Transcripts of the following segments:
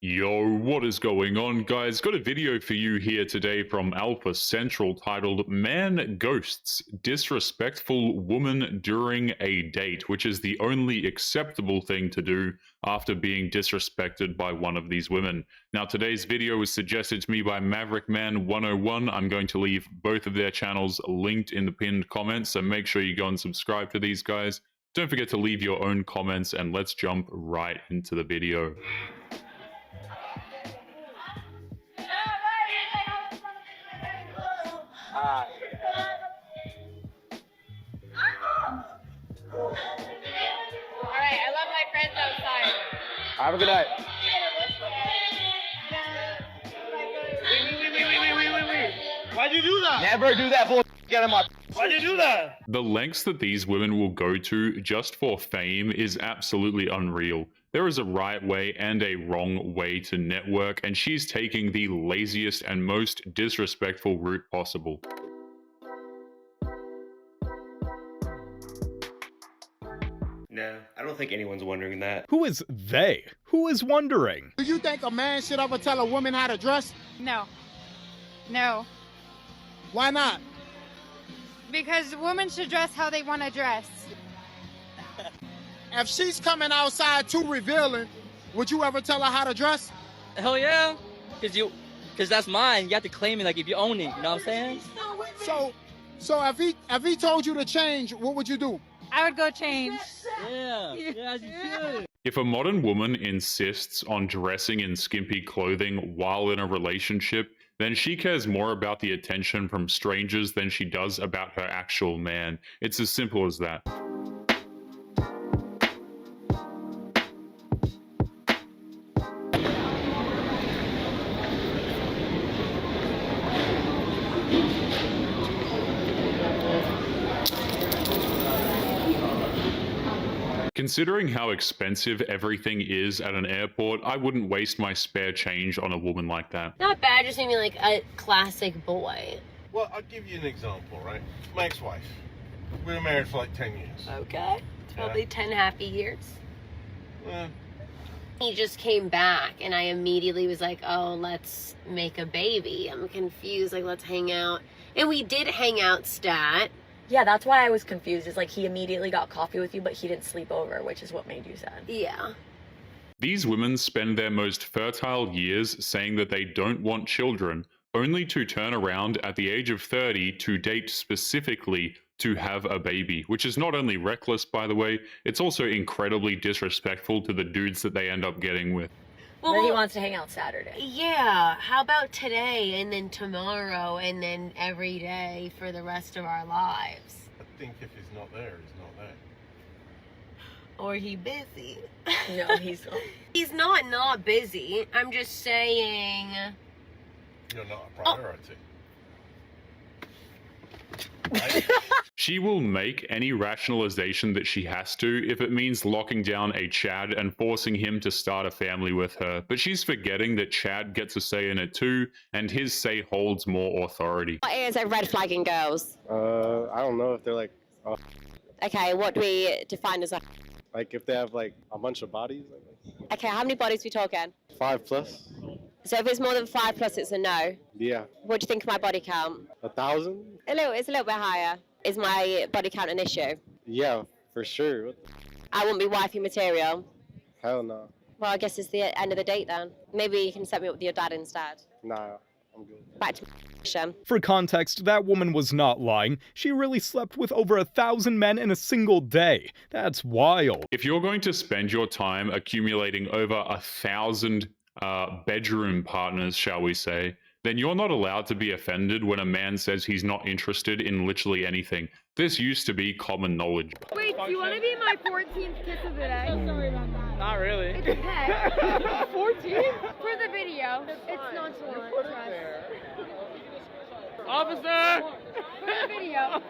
Yo, what is going on, guys? Got a video for you here today from Alpha Central titled Man Ghosts Disrespectful Woman During a Date, which is the only acceptable thing to do after being disrespected by one of these women. Now, today's video was suggested to me by Maverick Man 101. I'm going to leave both of their channels linked in the pinned comments, so make sure you go and subscribe to these guys. Don't forget to leave your own comments, and let's jump right into the video. Alright, I love my friends outside. Have a good night. Wait. Why'd you do that? Never do that bullshit again in my. Why'd you do that? The lengths that these women will go to just for fame is absolutely unreal. There is a right way and a wrong way to network, and she's taking the laziest and most disrespectful route possible. No, I don't think anyone's wondering that. Who is they? Who is wondering? Do you think a man should ever tell a woman how to dress? No. No. Why not? Because women should dress how they want to dress. If she's coming outside too revealing, would you ever tell her how to dress? Hell yeah, cause that's mine. You have to claim it like if you own it. You know what I'm saying? So if he told you to change, what would you do? I would go change. Yeah, you should. If a modern woman insists on dressing in skimpy clothing while in a relationship, then she cares more about the attention from strangers than she does about her actual man. It's as simple as that. Considering how expensive everything is at an airport, I wouldn't waste my spare change on a woman like that. Not bad, just maybe like a classic boy. Well, I'll give you an example, right? My ex-wife. We were married for like 10 years. Okay. It's probably 10 happy years. Well, He just came back and I immediately was like, oh, let's make a baby. I'm confused, like let's hang out. And we did hang out, stat. Yeah, that's why I was confused. It's like he immediately got coffee with you, but he didn't sleep over, which is what made you sad. Yeah. These women spend their most fertile years saying that they don't want children, only to turn around at the age of 30 to date specifically to have a baby, which is not only reckless, by the way, it's also incredibly disrespectful to the dudes that they end up getting with. Well, then he wants to hang out Saturday. Yeah. How about today and then tomorrow and then every day for the rest of our lives? I think if he's not there, he's not there. Or he busy. No, he's not. He's not busy. I'm just saying. You're not a priority. She will make any rationalization that she has to if it means locking down a Chad and forcing him to start a family with her. But she's forgetting that Chad gets a say in it too, and his say holds more authority. What is a red flag in girls? I don't know if they're like Okay, what do we define as a... like if they have like a bunch of bodies. Like Okay, how many bodies we talking? 5+. So if it's more than 5+, it's a no. Yeah. What do you think of my body count? 1,000? It's a little bit higher. Is my body count an issue? Yeah, for sure. I wouldn't be wifey material. Hell no. Well, I guess it's the end of the date then. Maybe you can set me up with your dad instead. Nah, I'm good. Back to For context, that woman was not lying. She really slept with over 1,000 men in a single day. That's wild. If you're going to spend your time accumulating over 1,000 bedroom partners, shall we say, then you're not allowed to be offended when a man says he's not interested in literally anything. This used to be common knowledge. Wait, do you want to be my 14th kiss of the day? Sorry about that. Not really. It's okay. 14? For the video. It's nonchalant. Officer! For the video.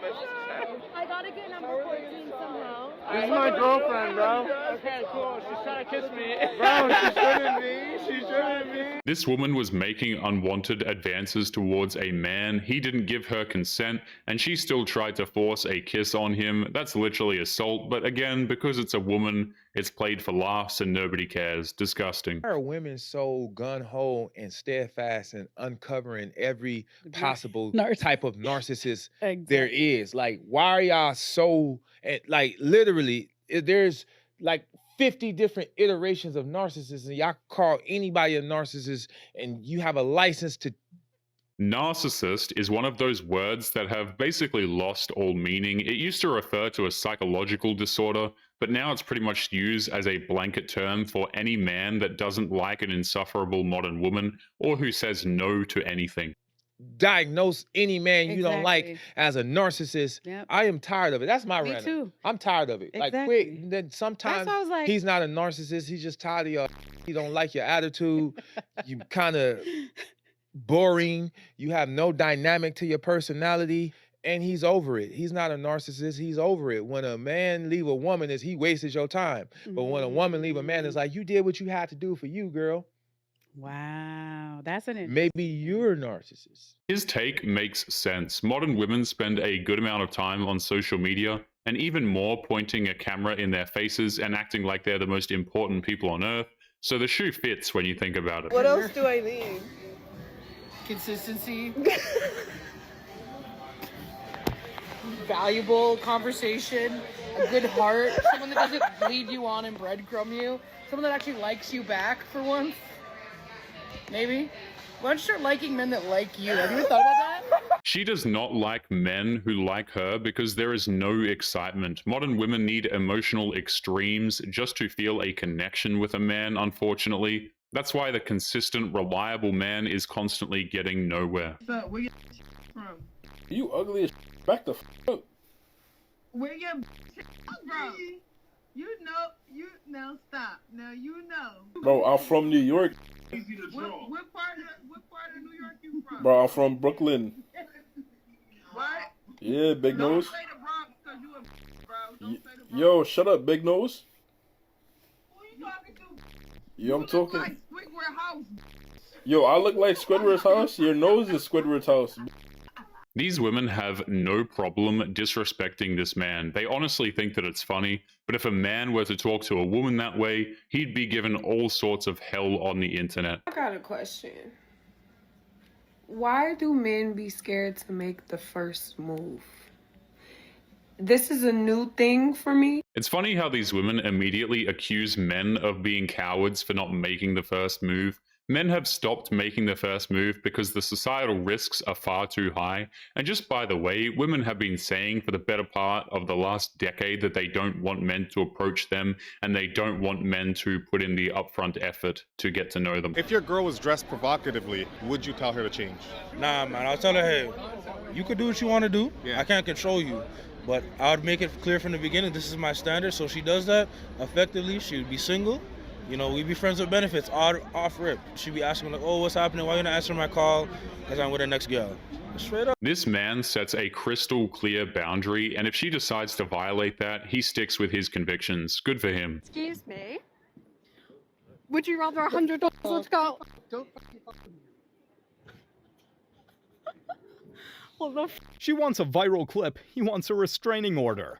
I gotta get number 14 somehow. This is my girlfriend, bro. Okay, cool. She's trying to kiss me. Bro, she shouldn't be. She shouldn't be. This woman was making unwanted advances towards a man. He didn't give her consent, and she still tried to force a kiss on him. That's literally assault, but again, because it's a woman, it's played for laughs and nobody cares. Disgusting. Why are women so gun-ho and steadfast and uncovering every possible type of narcissist there is? Like, why are y'all so, like, literally, there's like 50 different iterations of narcissists, and y'all call anybody a narcissist, and you have a license to. Narcissist is one of those words that have basically lost all meaning. It used to refer to a psychological disorder, but now it's pretty much used as a blanket term for any man that doesn't like an insufferable modern woman or who says no to anything. Diagnose any man you don't like as a narcissist. I am tired of it. That's my rant. Too. I'm tired of it. Like, quick. Then sometimes he's not a narcissist. He's just tired of your. He don't like your attitude. You kind of boring. You have no dynamic to your personality, and he's over it. He's not a narcissist. He's over it. When a man leave a woman, he wasted your time. But when a woman leave a man, it's like, you did what you had to do for you, girl. Wow, that's an maybe you're a narcissist. His take makes sense. Modern women spend a good amount of time on social media, and even more pointing a camera in their faces and acting like they're the most important people on earth. So the shoe fits when you think about it. What else do I need? Consistency. Valuable conversation. A good heart. Someone that doesn't lead you on and breadcrumb you. Someone that actually likes you back for once. Maybe. Why don't you start liking men that like you? Have you ever thought about that? She does not like men who like her because there is no excitement. Modern women need emotional extremes just to feel a connection with a man, unfortunately. That's why the consistent, reliable man is constantly getting nowhere. So, where you from? You ugly as back the up. Where you bro? Now stop. Now you know. Bro, I'm from New York. What part of New York you from? Bro, I'm from Brooklyn. What? Yeah, big nose. Don't say the Bronx because you a bro. Don't say the Bronx. Yo, shut up, big nose. Who you talking to? Yo, I'm talking. Like Squidward house. Yo, I look like Squidward's house. Your nose is Squidward's house. These women have no problem disrespecting this man. They honestly think that it's funny, but if a man were to talk to a woman that way, he'd be given all sorts of hell on the internet. I got a question. Why do men be scared to make the first move? This is a new thing for me. It's funny how these women immediately accuse men of being cowards for not making the first move. Men have stopped making the first move because the societal risks are far too high. And just by the way, women have been saying for the better part of the last decade that they don't want men to approach them and they don't want men to put in the upfront effort to get to know them. If your girl was dressed provocatively, would you tell her to change? Nah, man, I'll tell her, hey, you could do what you want to do. Yeah. I can't control you. But I would make it clear from the beginning, this is my standard. So if she does that effectively, she would be single. You know, we be friends with benefits, off rip. She be asking, like, oh, what's happening? Why you not answering my call? Because I'm with the next girl. Straight up. This man sets a crystal clear boundary, and if she decides to violate that, he sticks with his convictions. Good for him. Excuse me? Would you rather $100? Let's go. She wants a viral clip. He wants a restraining order.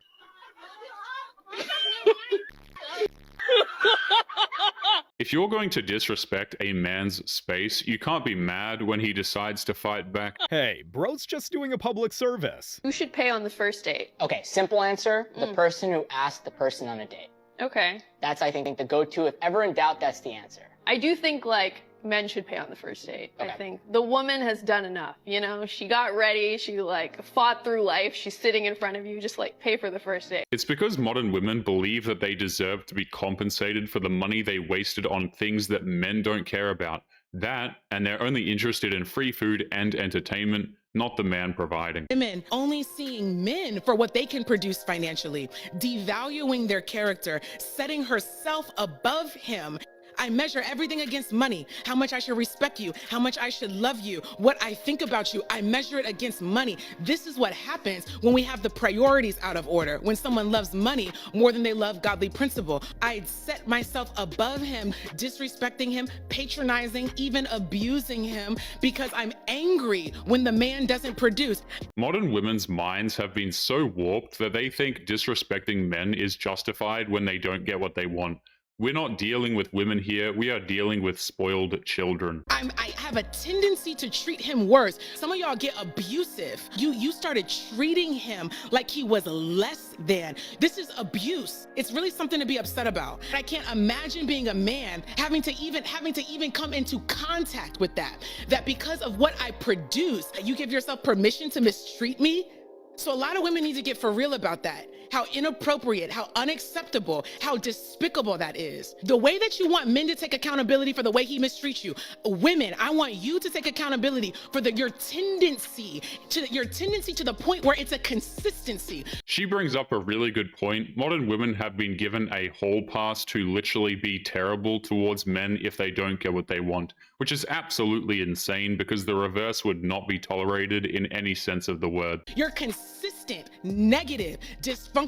If you're going to disrespect a man's space, you can't be mad when he decides to fight back. Hey, bro's just doing a public service. Who should pay on the first date? Okay, simple answer, the person who asked the person on a date. Okay. That's, I think, the go-to. If ever in doubt, that's the answer. I do think, like, men should pay on the first date. Okay. I think the woman has done enough, you know? She got ready, she, like, fought through life, she's sitting in front of you, just, like, pay for the first date. It's because modern women believe that they deserve to be compensated for the money they wasted on things that men don't care about. That, and they're only interested in free food and entertainment, not the man providing. Women only seeing men for what they can produce financially, devaluing their character, setting herself above him. I measure everything against money, how much I should respect you, how much I should love you, what I think about you. I measure it against money. This is what happens when we have the priorities out of order, when someone loves money more than they love godly principle. I set myself above him, disrespecting him, patronizing, even abusing him because I'm angry when the man doesn't produce. Modern women's minds have been so warped that they think disrespecting men is justified when they don't get what they want. We're not dealing with women here, we are dealing with spoiled children. I have a tendency to treat him worse. Some of y'all get abusive. You started treating him like he was less than. This is abuse. It's really something to be upset about. I can't imagine being a man having to even come into contact with that. That because of what I produce, you give yourself permission to mistreat me? So a lot of women need to get for real about that. How inappropriate, how unacceptable, how despicable that is. The way that you want men to take accountability for the way he mistreats you. Women, I want you to take accountability for your tendency to the point where it's a consistency. She brings up a really good point. Modern women have been given a hall pass to literally be terrible towards men if they don't get what they want, which is absolutely insane because the reverse would not be tolerated in any sense of the word. You're consistent, negative, dysfunctional,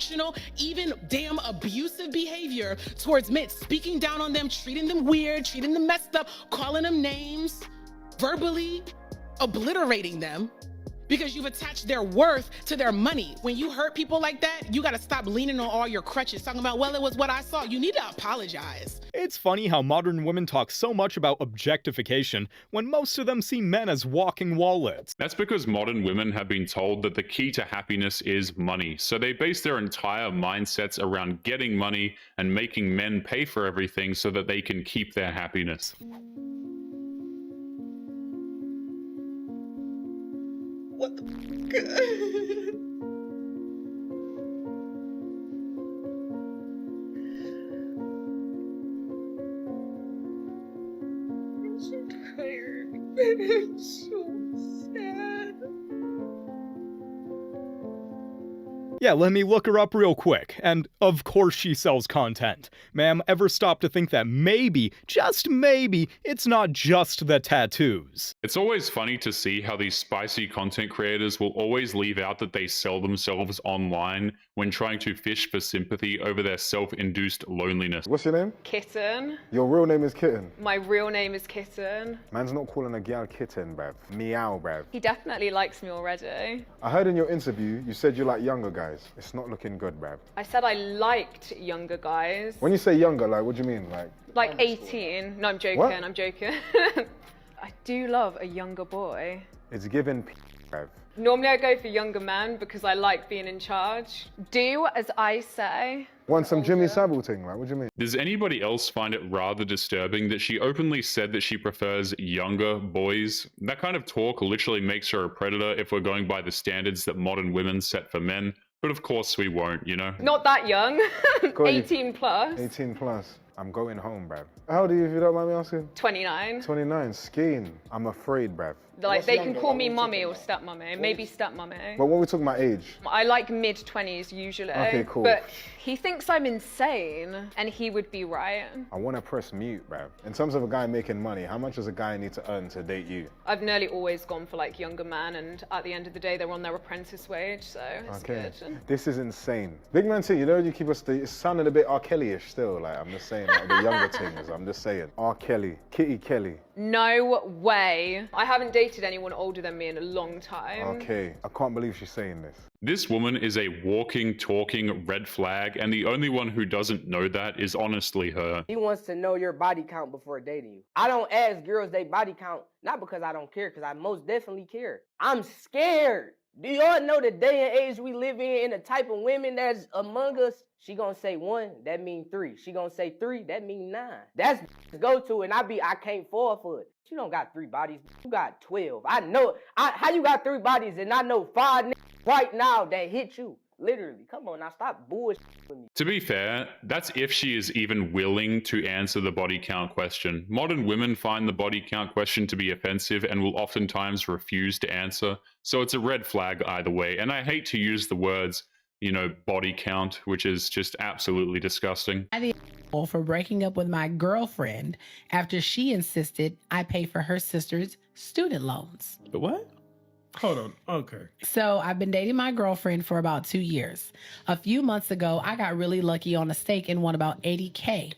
even damn abusive behavior towards men, speaking down on them, treating them weird, treating them messed up, calling them names, verbally obliterating them because you've attached their worth to their money. When you hurt people like that, you gotta stop leaning on all your crutches, talking about, well, it was what I saw. You need to apologize. It's funny how modern women talk so much about objectification when most of them see men as walking wallets. That's because modern women have been told that the key to happiness is money, so they base their entire mindsets around getting money and making men pay for everything so that they can keep their happiness. What the fuck? I'm so tired. I'm so sad. Yeah, let me look her up real quick. And of course she sells content. Ma'am, ever stop to think that maybe, just maybe, it's not just the tattoos? It's always funny to see how these spicy content creators will always leave out that they sell themselves online when trying to fish for sympathy over their self-induced loneliness. What's your name? Kitten. Your real name is Kitten? My real name is Kitten. Man's not calling a gal kitten, bruv. Meow, bruv. He definitely likes me already. I heard in your interview you said you like younger guys. It's not looking good, bruv. I said I liked younger guys. When you say younger, like, what do you mean? Like 18. No, I'm joking, What? I'm joking. I do love a younger boy. It's given bruv. Normally I go for younger man because I like being in charge. Do as I say. Want some Jimmy Savile thing, like, what do you mean? Does anybody else find it rather disturbing that she openly said that she prefers younger boys? That kind of talk literally makes her a predator if we're going by the standards that modern women set for men. But of course we won't, you know? Not that young. 18 plus. 18 plus. I'm going home, bruv. How old are you, if you don't mind me asking? 29. 29, skiing. I'm afraid, bruv. Like, they can call me mummy or stepmummy, maybe stepmummy. But when we talk about age? I like mid-20s usually. Okay, cool. But he thinks I'm insane, and he would be right. I want to press mute, bruv. In terms of a guy making money, how much does a guy need to earn to date you? I've nearly always gone for like younger man, and at the end of the day, they're on their apprentice wage, so it's good. This is insane. Big man too, you know, you keep us, it's sounding a bit R. Kelly-ish still, like, I'm just saying, like, the younger things, I'm just saying. R. Kelly, Kitty Kelly. No way. I haven't dated anyone older than me in a long time. Okay, I can't believe she's saying this. This woman is a walking, talking red flag, and the only one who doesn't know that is honestly her. He wants to know your body count before dating you. I don't ask girls their body count, not because I don't care, because I most definitely care. I'm scared. Do y'all know the day and age we live in the type of women that's among us? She gonna say 1, that mean 3. She gonna say 3, that mean 9. That's go to, and I can't fall for it. You don't got 3 bodies, you got 12. I know, how you got 3 bodies and I know 5 right now that hit you? Literally, come on now, stop bullshitting with me. To be fair, that's if she is even willing to answer the body count question. Modern women find the body count question to be offensive and will oftentimes refuse to answer, so it's a red flag either way, and I hate to use the words, body count, which is just absolutely disgusting. For breaking up with my girlfriend after she insisted I pay for her sister's student loans. The what? Hold on. Okay. So I've been dating my girlfriend for about 2 years. A few months ago, I got really lucky on a stake and won about $80K.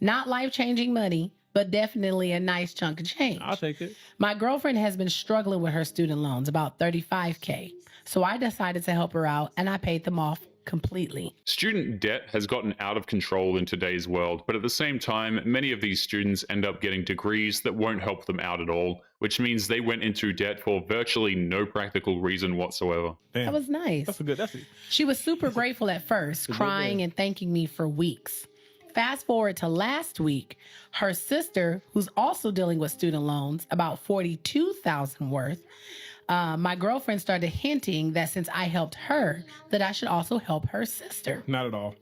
Not life-changing money, but definitely a nice chunk of change. I'll take it. My girlfriend has been struggling with her student loans, about $35K. So I decided to help her out, and I paid them off completely. Student debt has gotten out of control in today's world, but at the same time, many of these students end up getting degrees that won't help them out at all, which means they went into debt for virtually no practical reason whatsoever. That was nice. That's She was super grateful at first, crying and thanking me for weeks. Fast forward to last week, her sister, who's also dealing with student loans, about $42,000 worth, my girlfriend started hinting that since I helped her, that I should also help her sister. Not at all.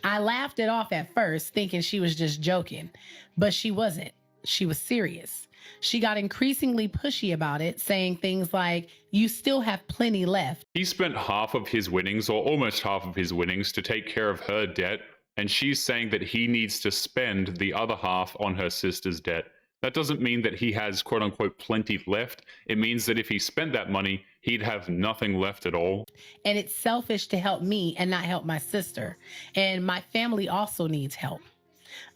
I laughed it off at first, thinking she was just joking, but she wasn't. She was serious. She got increasingly pushy about it, saying things like, "You still have plenty left." He spent half of his winnings, or almost half of his winnings, to take care of her debt, and she's saying that he needs to spend the other half on her sister's debt. That doesn't mean that he has quote-unquote plenty left. It means that if he spent that money, he'd have nothing left at all. And it's selfish to help me and not help my sister. And my family also needs help.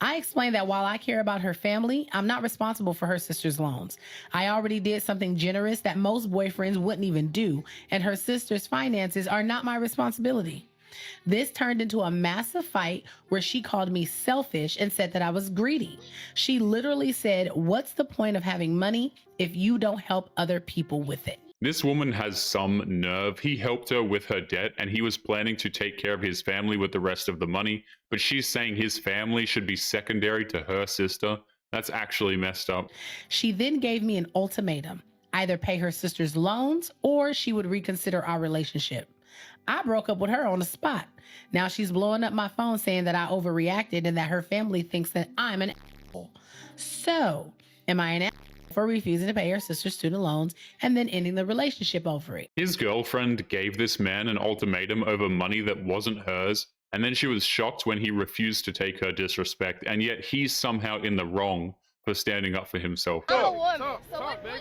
I explained that while I care about her family, I'm not responsible for her sister's loans. I already did something generous that most boyfriends wouldn't even do, and her sister's finances are not my responsibility. This turned into a massive fight where she called me selfish and said that I was greedy. She literally said, "What's the point of having money if you don't help other people with it?" This woman has some nerve. He helped her with her debt, and he was planning to take care of his family with the rest of the money, but she's saying his family should be secondary to her sister. That's actually messed up. She then gave me an ultimatum: either pay her sister's loans or she would reconsider our relationship. I broke up with her on the spot. Now she's blowing up my phone saying that I overreacted and that her family thinks that I'm an asshole. So, am I an asshole for refusing to pay her sister's student loans and then ending the relationship over it? His girlfriend gave this man an ultimatum over money that wasn't hers, and then she was shocked when he refused to take her disrespect, and yet he's somehow in the wrong for standing up for himself. I'm a woman. So what did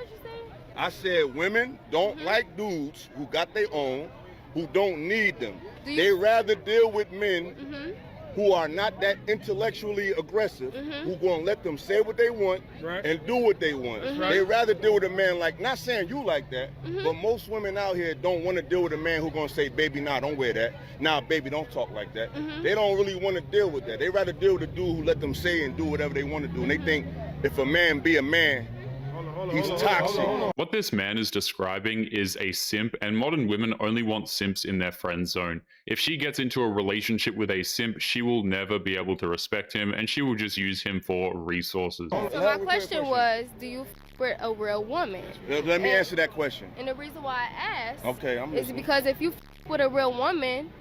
you say? I said women don't like dudes who got their own, who don't need them. They rather deal with men who are not that intellectually aggressive, who gonna let them say what they want and do what they want. They rather deal with a man like, not saying you like that, but most women out here don't want to deal with a man who gonna say, "Baby, nah, don't wear that. Nah, baby, don't talk like that." They don't really want to deal with that. They rather deal with a dude who let them say and do whatever they want to do. And they think if a man be a man, he's toxic. What this man is describing is a simp, and modern women only want simps in their friend zone. If she gets into a relationship with a simp, she will never be able to respect him, and she will just use him for resources. So my question was, do you f with a real woman? Let me answer that question. And the reason why I asked I'm is listening. because if you f with a real woman,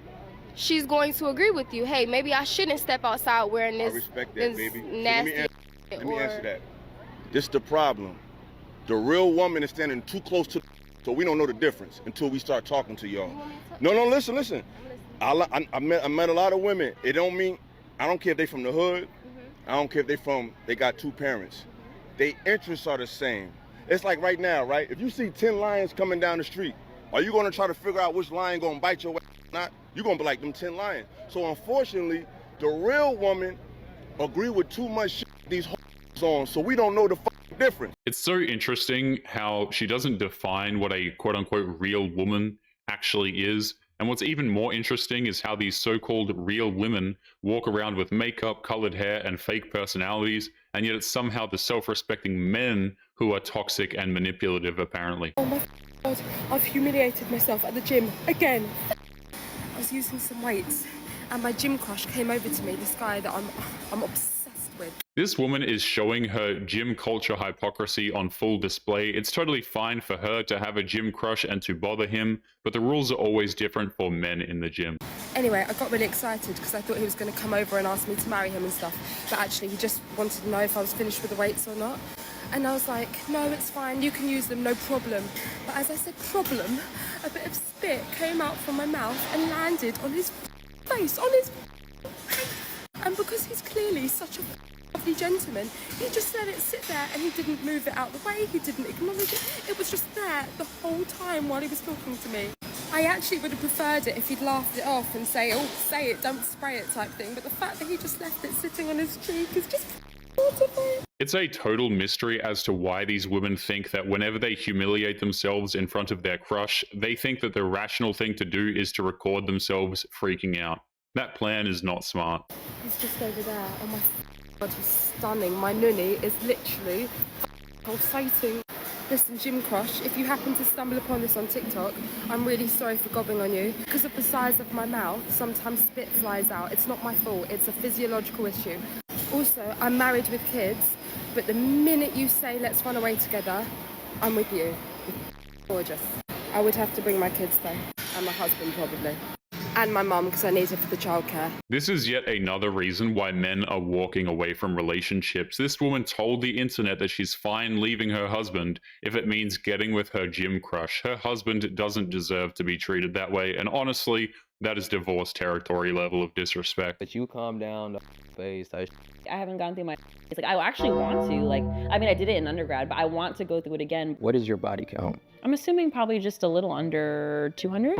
she's going to agree with you. Hey, maybe I shouldn't step outside wearing this, I respect that, this baby. nasty Let me answer that. This is the problem. The real woman is standing too close to, so we don't know the difference until we start talking to y'all. No, listen. I met a lot of women. It don't mean, I don't care if they from the hood. I don't care if they got two parents. They interests are the same. It's like right now, right? If you see 10 lions coming down the street, are you gonna try to figure out which lion gonna bite your ass or not? You're gonna be like them 10 lions. So unfortunately, the real woman agree with too much shit these on, so we don't know the difference. It's so interesting how she doesn't define what a quote-unquote real woman actually is. And what's even more interesting is how these so-called real women walk around with makeup, colored hair, and fake personalities, and yet it's somehow the self-respecting men who are toxic and manipulative, apparently. Oh my God, I've humiliated myself at the gym again. I was using some weights, and my gym crush came over to me, this guy that I'm obsessed with. This woman is showing her gym culture hypocrisy on full display. It's totally fine for her to have a gym crush and to bother him, but the rules are always different for men in the gym. Anyway, I got really excited because I thought he was going to come over and ask me to marry him and stuff, but actually he just wanted to know if I was finished with the weights or not. And I was like, no, it's fine, you can use them, no problem. But as I said problem, a bit of spit spit came out from my mouth and landed on his face, on his and because he's clearly such a lovely gentleman, he just let it sit there and he didn't move it out the way, he didn't acknowledge it. It was just there the whole time while he was talking to me. I actually would have preferred it if he'd laughed it off and say, oh, say it, don't spray it type thing, but the fact that he just left it sitting on his cheek is just mortifying. It's a total mystery as to why these women think that whenever they humiliate themselves in front of their crush, they think that the rational thing to do is to record themselves freaking out. That plan is not smart. He's just over there. Oh my God, he's stunning. My nunny is literally pulsating. Listen, Gym Crush, if you happen to stumble upon this on TikTok, I'm really sorry for gobbing on you. Because of the size of my mouth, sometimes spit flies out. It's not my fault, it's a physiological issue. Also, I'm married with kids, but the minute you say let's run away together, I'm with you. You're gorgeous. I would have to bring my kids though, and my husband probably. And my mum, because I need it for the childcare. This is yet another reason why men are walking away from relationships. This woman told the internet that she's fine leaving her husband if it means getting with her gym crush. Her husband doesn't deserve to be treated that way, and honestly, that is divorce territory level of disrespect. But you calm down, face. I haven't gone through my. It's like I actually want to. Like, I mean, I did it in undergrad, but I want to go through it again. What is your body count? I'm assuming probably just a little under 200.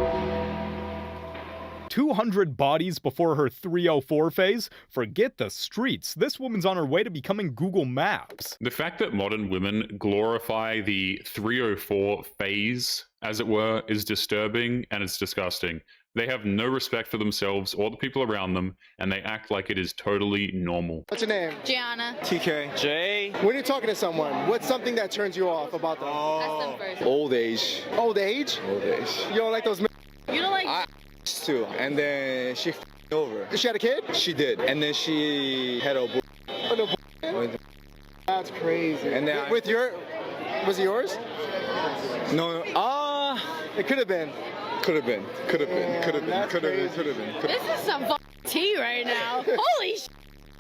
200 bodies before her 304 phase? Forget the streets. This woman's on her way to becoming Google Maps. The fact that modern women glorify the 304 phase, as it were, is disturbing and it's disgusting. They have no respect for themselves or the people around them, and they act like it is totally normal. What's your name? Gianna. TK. Jay. When you're talking to someone, what's something that turns you off about them? Ask them first. Old age. Old age? Old age. You don't like those men? You don't like... Too. And then she over. She had a kid? She did. And then she had a That's crazy. And then with your... Was it yours? No. It could have been. Could have been. Could have been. Could have been. Could have been. Could have been. This is some tea right now. Holy sh!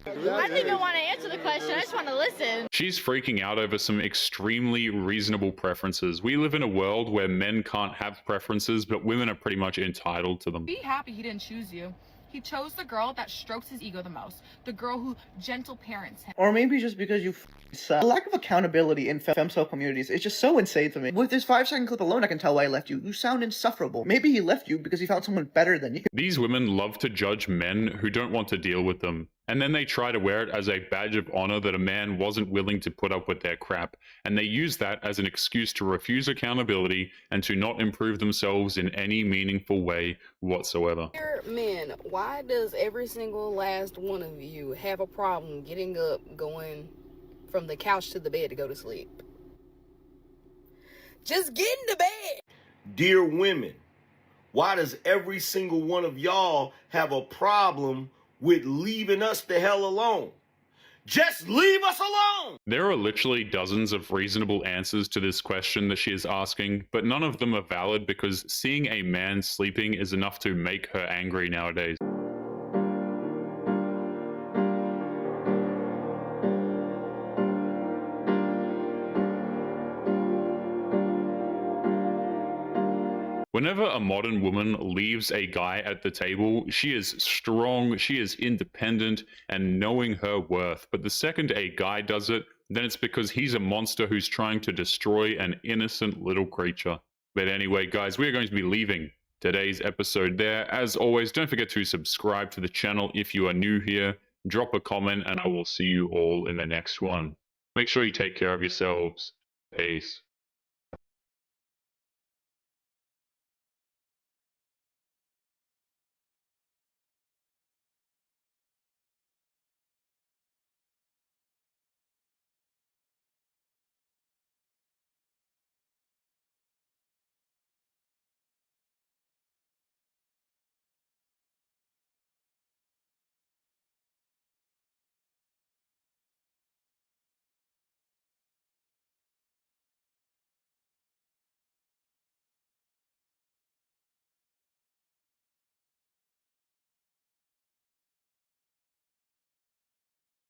I don't even want to answer the question. I just want to listen. She's freaking out over some extremely reasonable preferences. We live in a world where men can't have preferences, but women are pretty much entitled to them. Be happy he didn't choose you. He chose the girl that strokes his ego the most. The girl who gentle parents him. Or maybe just because you suck. The lack of accountability in femcel communities is just so insane to me. With this 5-second clip alone, I can tell why he left you. You sound insufferable. Maybe he left you because he found someone better than you. These women love to judge men who don't want to deal with them. And then they try to wear it as a badge of honor that a man wasn't willing to put up with their crap. And they use that as an excuse to refuse accountability and to not improve themselves in any meaningful way whatsoever. Dear men, why does every single last one of you have a problem getting up, going from the couch to the bed to go to sleep? Just get into bed. Dear women, why does every single one of y'all have a problem with leaving us the hell alone? Just leave us alone! There are literally dozens of reasonable answers to this question that she is asking, but none of them are valid because seeing a man sleeping is enough to make her angry nowadays. Whenever a modern woman leaves a guy at the table, she is strong, she is independent, and knowing her worth. But the second a guy does it, then it's because he's a monster who's trying to destroy an innocent little creature. But anyway, guys, we are going to be leaving today's episode there. As always, don't forget to subscribe to the channel if you are new here. Drop a comment, and I will see you all in the next one. Make sure you take care of yourselves. Peace.